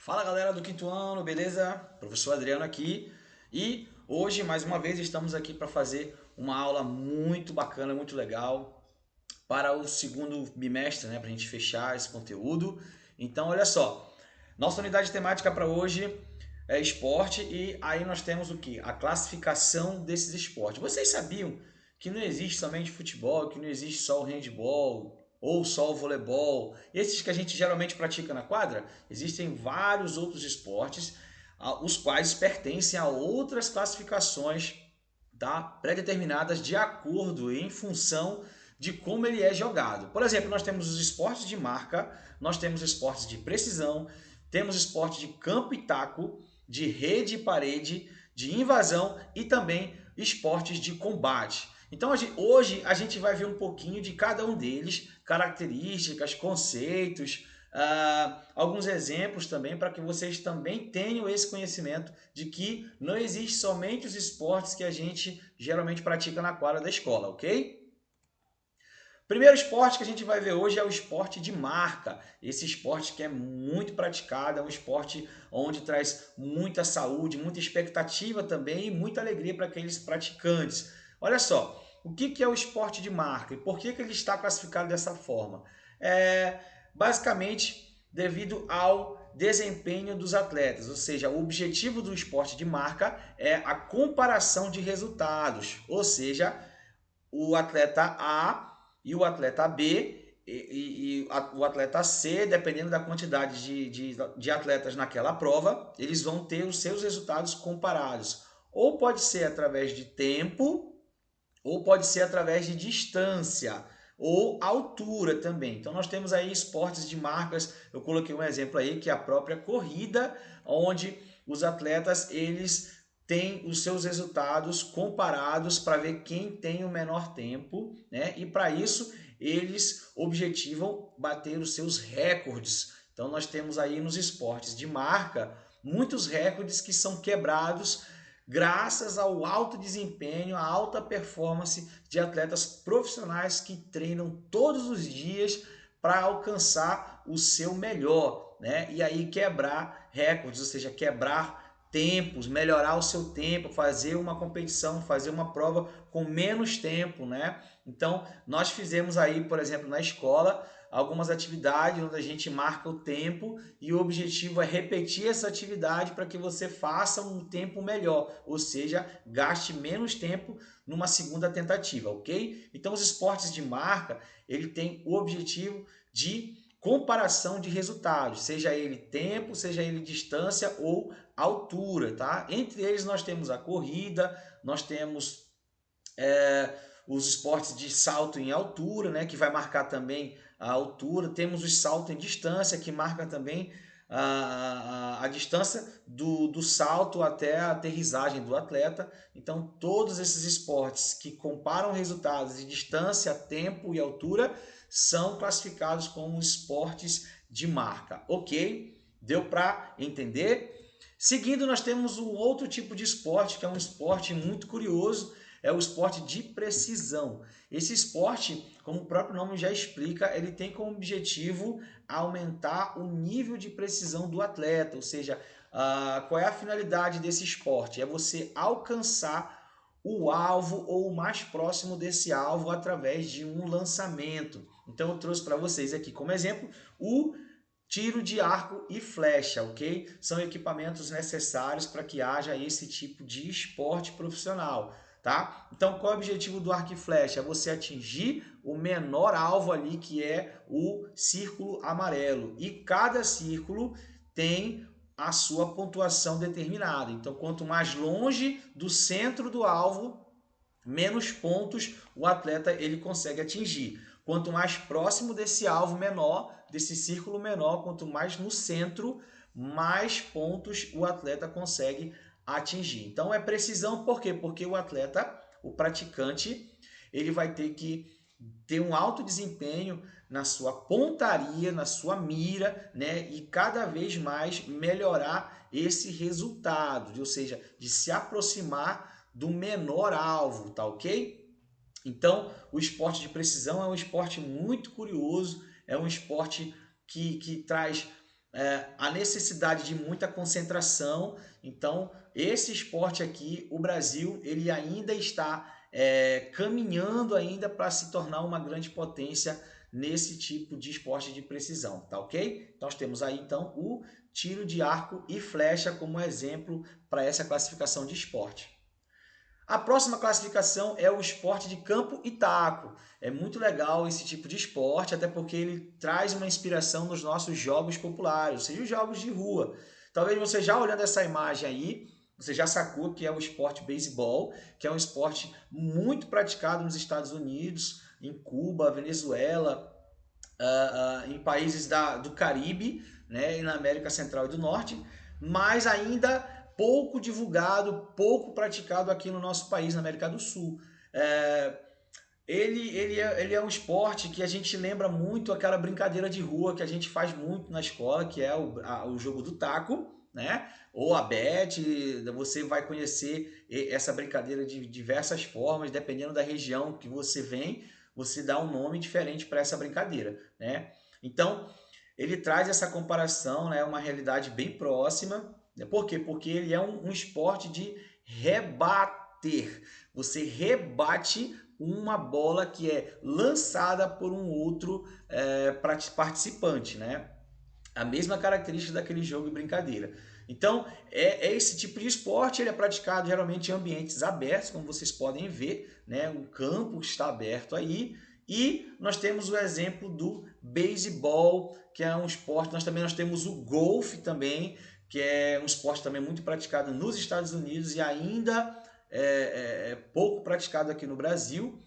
Fala galera do quinto ano, beleza? Professor Adriano aqui e hoje mais uma vez estamos aqui para fazer uma aula muito bacana, muito legal para o segundo bimestre, né? Para a gente fechar esse conteúdo. Então, olha só, nossa unidade temática para hoje é esporte e aí nós temos o que? A classificação desses esportes. Vocês sabiam que não existe somente futebol, que não existe só o handball ou só o voleibol? Esses que a gente geralmente pratica na quadra, existem vários outros esportes, os quais pertencem a outras classificações, tá? Pré-determinadas de acordo em função de como ele é jogado. Por exemplo, nós temos os esportes de marca, nós temos esportes de precisão, temos esportes de campo e taco, de rede e parede, de invasão e também esportes de combate. Então hoje a gente vai ver um pouquinho de cada um deles, características, conceitos, alguns exemplos também para que vocês também tenham esse conhecimento de que não existe somente os esportes que a gente geralmente pratica na quadra da escola, ok? Primeiro esporte que a gente vai ver hoje é o esporte de marca. Esse esporte que é muito praticado, é um esporte onde traz muita saúde, muita expectativa também e muita alegria para aqueles praticantes. Olha só, o que é o esporte de marca e por que ele está classificado dessa forma? Basicamente devido ao desempenho dos atletas, ou seja, o objetivo do esporte de marca é a comparação de resultados, ou seja, o atleta A e o atleta B o atleta C, dependendo da quantidade de atletas naquela prova, eles vão ter os seus resultados comparados. Ou pode ser através de tempo, ou pode ser através de distância, ou altura também. Então nós temos aí esportes de marcas, eu coloquei um exemplo aí que é a própria corrida, onde os atletas eles têm os seus resultados comparados para ver quem tem o menor tempo, né? E para isso eles objetivam bater os seus recordes. Então nós temos aí nos esportes de marca muitos recordes que são quebrados graças ao alto desempenho, à alta performance de atletas profissionais que treinam todos os dias para alcançar o seu melhor, né? E aí quebrar recordes, ou seja, quebrar tempos, melhorar o seu tempo, fazer uma competição, fazer uma prova com menos tempo, né? Então, nós fizemos aí, por exemplo, na escola, algumas atividades onde a gente marca o tempo e o objetivo é repetir essa atividade para que você faça um tempo melhor, ou seja, gaste menos tempo numa segunda tentativa, ok? Então os esportes de marca, ele tem o objetivo de comparação de resultados, seja ele tempo, seja ele distância ou altura, tá? Entre eles nós temos a corrida, nós temos os esportes de salto em altura, né, que vai marcar também a altura. Temos o salto em distância, que marca também a distância do salto até a aterrissagem do atleta. Então, todos esses esportes que comparam resultados de distância, tempo e altura são classificados como esportes de marca. Ok? Deu para entender? Seguindo, nós temos um outro tipo de esporte, que é um esporte muito curioso, é o esporte de precisão. Esse esporte, como o próprio nome já explica, ele tem como objetivo aumentar o nível de precisão do atleta, ou seja, qual é a finalidade desse esporte? É você alcançar o alvo ou o mais próximo desse alvo através de um lançamento. Então eu trouxe para vocês aqui como exemplo o tiro de arco e flecha, ok? São equipamentos necessários para que haja esse tipo de esporte profissional, tá? Então, qual é o objetivo do arco e flecha? É você atingir o menor alvo ali, que é o círculo amarelo. E cada círculo tem a sua pontuação determinada. Então, quanto mais longe do centro do alvo, menos pontos o atleta ele consegue atingir. Quanto mais próximo desse alvo menor, desse círculo menor, quanto mais no centro, mais pontos o atleta consegue atingir. Então é precisão, por quê? Porque o atleta, o praticante, ele vai ter que ter um alto desempenho na sua pontaria, na sua mira, né? E cada vez mais melhorar esse resultado, ou seja, de se aproximar do menor alvo, tá ok? Então, o esporte de precisão é um esporte muito curioso, é um esporte que traz a necessidade de muita concentração. Então, esse esporte aqui, o Brasil, ele ainda está caminhando ainda para se tornar uma grande potência nesse tipo de esporte de precisão, tá ok? Nós temos aí então o tiro de arco e flecha como exemplo para essa classificação de esporte. A próxima classificação é o esporte de campo e taco. É muito legal esse tipo de esporte, até porque ele traz uma inspiração nos nossos jogos populares, ou seja, os jogos de rua. Talvez você já olhando essa imagem aí, você já sacou que é o esporte beisebol, que é um esporte muito praticado nos Estados Unidos, em Cuba, Venezuela, em países do Caribe, né, e na América Central e do Norte, mas ainda pouco divulgado, pouco praticado aqui no nosso país, na América do Sul. Ele é um esporte que a gente lembra muito aquela brincadeira de rua que a gente faz muito na escola, que é o jogo do taco, né? Ou a bete. Você vai conhecer essa brincadeira de diversas formas, dependendo da região que você vem, você dá um nome diferente para essa brincadeira, né? Então, ele traz essa comparação, né? Uma realidade bem próxima. Por quê? Porque ele é um esporte de rebater. Você rebate uma bola que é lançada por um outro participante, né? A mesma característica daquele jogo e brincadeira. Então, esse tipo de esporte, ele é praticado geralmente em ambientes abertos, como vocês podem ver, né? Um campo que está aberto aí. E nós temos o exemplo do beisebol, que é um esporte. Nós temos o golfe também, que é um esporte também muito praticado nos Estados Unidos e ainda pouco praticado aqui no Brasil.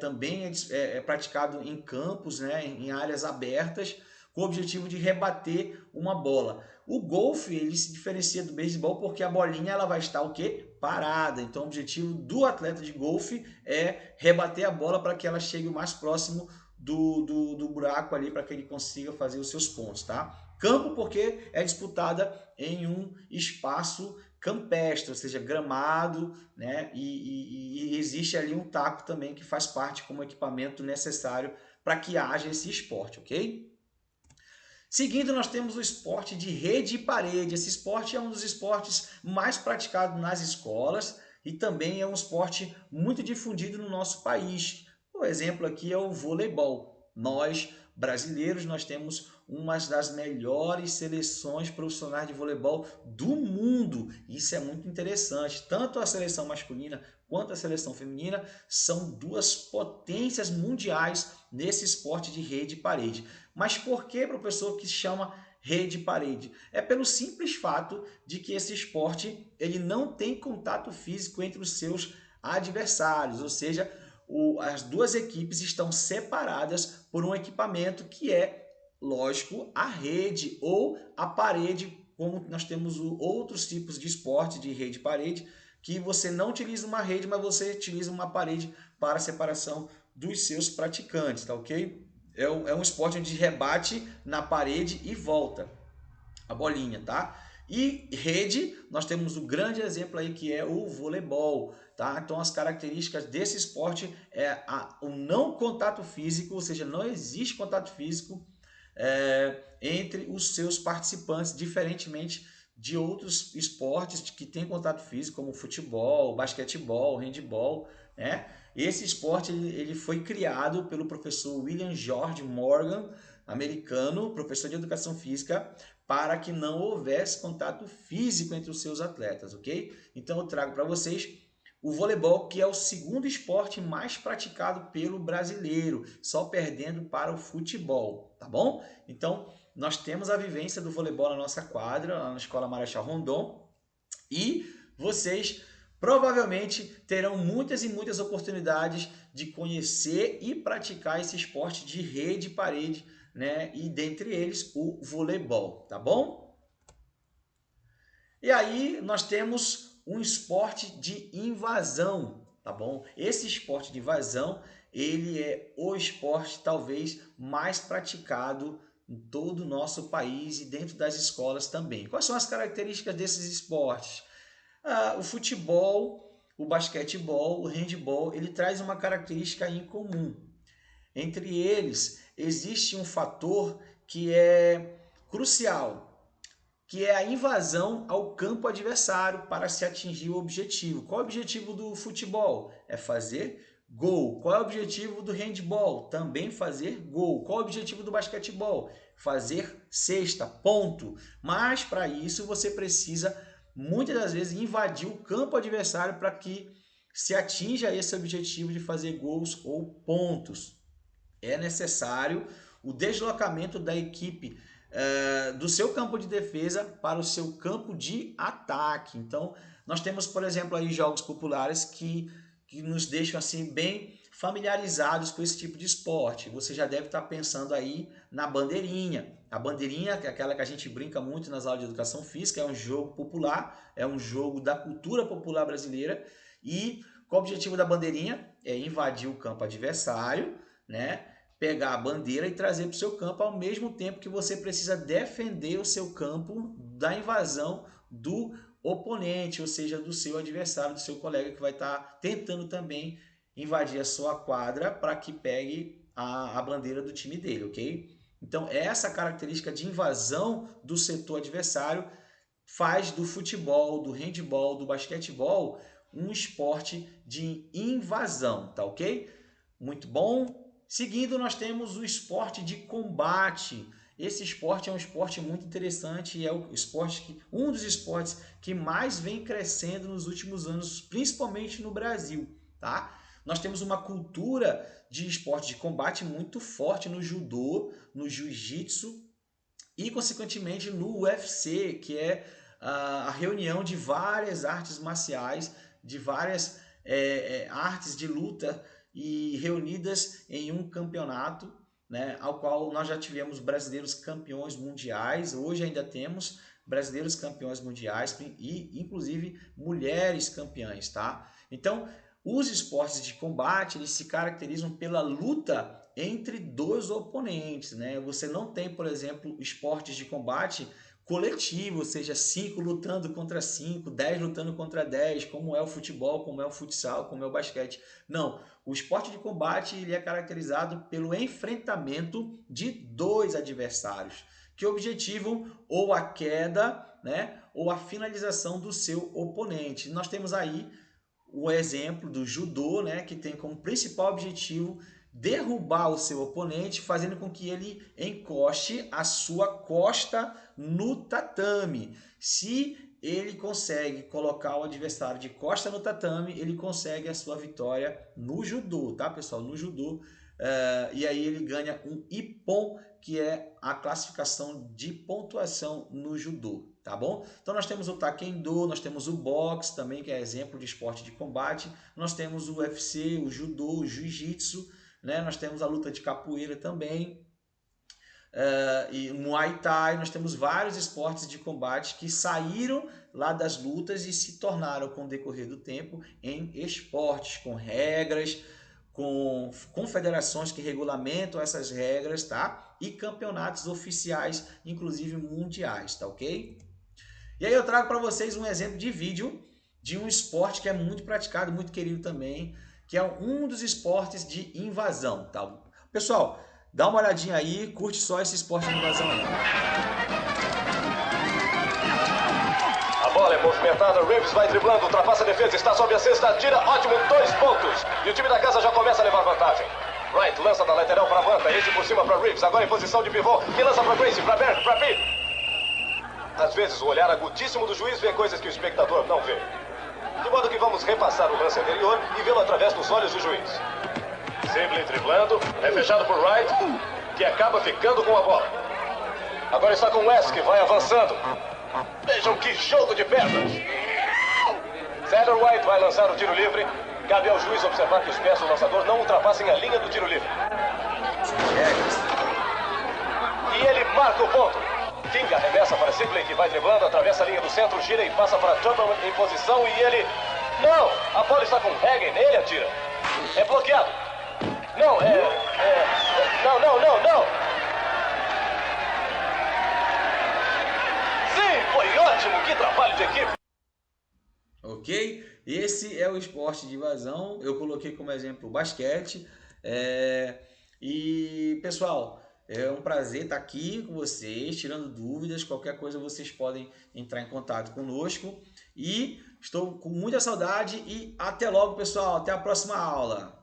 Também é praticado em campos, né? Em áreas abertas, com o objetivo de rebater uma bola. O golfe ele se diferencia do beisebol porque a bolinha ela vai estar o quê? Parada. Então o objetivo do atleta de golfe é rebater a bola para que ela chegue o mais próximo do buraco ali para que ele consiga fazer os seus pontos, tá? Campo porque é disputada em um espaço campestre, ou seja, gramado, né? E existe ali um taco também que faz parte como equipamento necessário para que haja esse esporte, ok? Seguindo, nós temos o esporte de rede e parede. Esse esporte é um dos esportes mais praticados nas escolas e também é um esporte muito difundido no nosso país. O exemplo aqui é o voleibol. Nós, brasileiros, nós temos uma das melhores seleções profissionais de voleibol do mundo. Isso é muito interessante. Tanto a seleção masculina quanto a seleção feminina são duas potências mundiais nesse esporte de rede e parede. Mas por que, professor, que se chama rede e parede? É pelo simples fato de que esse esporte ele não tem contato físico entre os seus adversários, ou seja, as duas equipes estão separadas por um equipamento que é, lógico, a rede ou a parede, como nós temos outros tipos de esporte de rede e parede, que você não utiliza uma rede, mas você utiliza uma parede para a separação dos seus praticantes, tá ok? É um esporte onde rebate na parede e volta a bolinha, tá? E rede, nós temos um grande exemplo aí que é o voleibol, tá? Então as características desse esporte é o não contato físico, ou seja, não existe contato físico entre os seus participantes, diferentemente de outros esportes que têm contato físico, como futebol, basquetebol, handebol, né? Esse esporte ele foi criado pelo professor William George Morgan, americano, professor de educação física, para que não houvesse contato físico entre os seus atletas, ok? Então eu trago para vocês o voleibol, que é o segundo esporte mais praticado pelo brasileiro, só perdendo para o futebol, tá bom? Então nós temos a vivência do voleibol na nossa quadra, lá na Escola Marechal Rondon, e vocês provavelmente terão muitas e muitas oportunidades de conhecer e praticar esse esporte de rede e parede, né? E dentre eles o voleibol, tá bom? E aí nós temos um esporte de invasão, tá bom? Esse esporte de invasão, ele é o esporte talvez mais praticado em todo o nosso país e dentro das escolas também. Quais são as características desses esportes? O futebol, o basquetebol, o handebol, ele traz uma característica em comum. Entre eles, existe um fator que é crucial, que é a invasão ao campo adversário para se atingir o objetivo. Qual é o objetivo do futebol? É fazer gol. Qual é o objetivo do handball? Também fazer gol. Qual é o objetivo do basquetebol? Fazer cesta, ponto. Mas para isso você precisa, muitas das vezes, invadir o campo adversário para que se atinja esse objetivo de fazer gols ou pontos. É necessário o deslocamento da equipe do seu campo de defesa para o seu campo de ataque. Então, nós temos, por exemplo, aí jogos populares que nos deixam assim bem familiarizados com esse tipo de esporte. Você já deve estar pensando aí na bandeirinha. A bandeirinha, que é aquela que a gente brinca muito nas aulas de educação física, é um jogo popular, é um jogo da cultura popular brasileira. E qual o objetivo da bandeirinha? É invadir o campo adversário, né? Pegar a bandeira e trazer para o seu campo ao mesmo tempo que você precisa defender o seu campo da invasão do oponente, ou seja, do seu adversário, do seu colega que vai estar tentando também invadir a sua quadra para que pegue a bandeira do time dele, ok? Então, essa característica de invasão do setor adversário faz do futebol, do handball, do basquetebol um esporte de invasão, tá ok? Muito bom. Seguindo, nós temos o esporte de combate. Esse esporte é um esporte muito interessante e é um dos esportes que mais vem crescendo nos últimos anos, principalmente no Brasil, tá? Nós temos uma cultura de esporte de combate muito forte no judô, no jiu-jitsu e, consequentemente, no UFC, que é a reunião de várias artes marciais, de várias artes de luta e reunidas em um campeonato, né, ao qual nós já tivemos brasileiros campeões mundiais, hoje ainda temos brasileiros campeões mundiais e inclusive mulheres campeãs, tá? Então, os esportes de combate, eles se caracterizam pela luta entre dois oponentes, né? Você não tem, por exemplo, esportes de combate coletivo, ou seja, 5 lutando contra 5, 10 lutando contra 10, como é o futebol, como é o futsal, como é o basquete. Não, o esporte de combate ele é caracterizado pelo enfrentamento de dois adversários, que objetivam ou a queda, né, ou a finalização do seu oponente. Nós temos aí o exemplo do judô, né, que tem como principal objetivo derrubar o seu oponente, fazendo com que ele encoste a sua costa no tatame. Se ele consegue colocar o adversário de costa no tatame, ele consegue a sua vitória no judô, tá, pessoal? No judô. E aí ele ganha um ippon, que é a classificação de pontuação no judô, tá bom? Então nós temos o taekwondo, nós temos o boxe também, que é exemplo de esporte de combate, nós temos o UFC, o judô, o jiu-jitsu, né? Nós temos a luta de capoeira também, e Muay Thai. Nós temos vários esportes de combate que saíram lá das lutas e se tornaram, com o decorrer do tempo, em esportes, com regras, com confederações que regulamentam essas regras, tá? E campeonatos oficiais, inclusive mundiais, tá ok? E aí eu trago para vocês um exemplo de vídeo de um esporte que é muito praticado, muito querido também, que é um dos esportes de invasão, tá? Pessoal, dá uma olhadinha aí, curte só esse esporte de invasão aí. A bola é movimentada, Reeves vai driblando, ultrapassa a defesa, está sob a cesta, tira, ótimo, 2 pontos. E o time da casa já começa a levar vantagem. Wright lança da lateral para a Manta, este por cima para Reeves, agora em posição de pivô, que lança para Gracie, para Berg, para Pitt. Às vezes o olhar agudíssimo do juiz vê coisas que o espectador não vê. De modo que vamos repassar o lance anterior e vê-lo através dos olhos do juiz. Sibley driblando, é fechado por Wright, que acaba ficando com a bola. Agora está com West, que vai avançando. Vejam que jogo de pernas. Cedar White vai lançar o tiro livre. Cabe ao juiz observar que os pés do lançador não ultrapassem a linha do tiro livre. E ele marca o ponto. King arremessa para Sibley, que vai driblando, atravessa a linha do centro, gira e passa para Tubman em posição e ele... Não! A bola está com Hagen, ele atira. É bloqueado. Não, Não! Sim, foi ótimo! Que trabalho de equipe! Ok? Esse é o esporte de invasão. Eu coloquei como exemplo o basquete. E, pessoal... É um prazer estar aqui com vocês, tirando dúvidas. Qualquer coisa vocês podem entrar em contato conosco. E estou com muita saudade e até logo, pessoal. Até a próxima aula.